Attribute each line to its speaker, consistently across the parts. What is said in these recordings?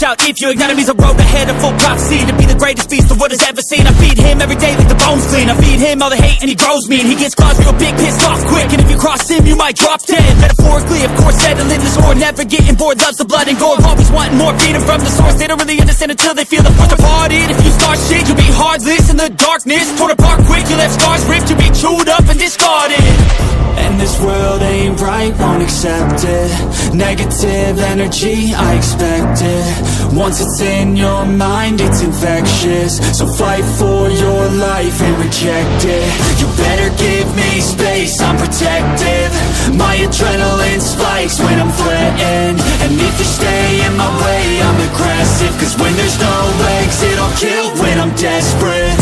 Speaker 1: out if your enemy's a road ahead of full prophecy to be the greatest beast the world has ever seen. I feed him every day like the bones clean. I feed him all the hate and he grows me, and he gets claws real big, pissed off quick. And if you cross him, you might drop dead. Metaphorically, of course, settling this war, never getting bored, loves the blood and gore, always wanting more, feeding from the source. They don't really understand until they feel the force departed. If you start shit, you'll be heartless in the darkness, torn apart quick, you left scars ripped, you'll be chewed up and discarded.
Speaker 2: And this world ain't right, won't accept it. Negative energy, I expect it. Once it's in your mind, it's infectious. So fight for your life and reject it. You better give me space, I'm protective. My adrenaline spikes when I'm threatened. And if you stay in my way, I'm aggressive. Cause when there's no exit, I'll kill when I'm desperate.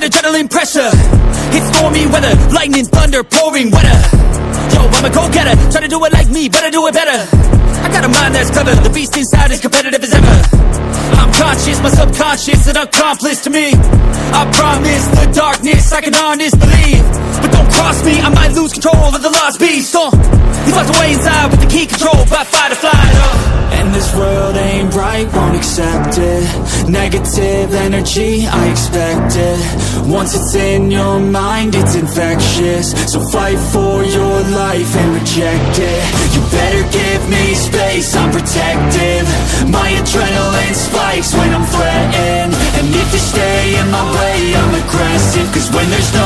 Speaker 1: Adrenaline pressure, it's stormy weather, lightning, thunder, pouring weather. Yo, I'm a go-getter, try to do it like me, but I do it better. I got a mind that's clever, the beast inside is competitive as ever. I'm conscious, my subconscious, an accomplice to me. I promise the darkness, I can honest believe. But don't cross me, I might lose control of the lost beast. He's locked away inside with the key controlled by fight or flight.
Speaker 2: And this world ain't right, won't accept it. Negative energy, I expect it. Once it's in your mind, it's infectious. So fight for your life and reject it. You better give me space, I'm protective. My adrenaline spikes when I'm threatened. And if you stay in my way, I'm aggressive. Cause when there's no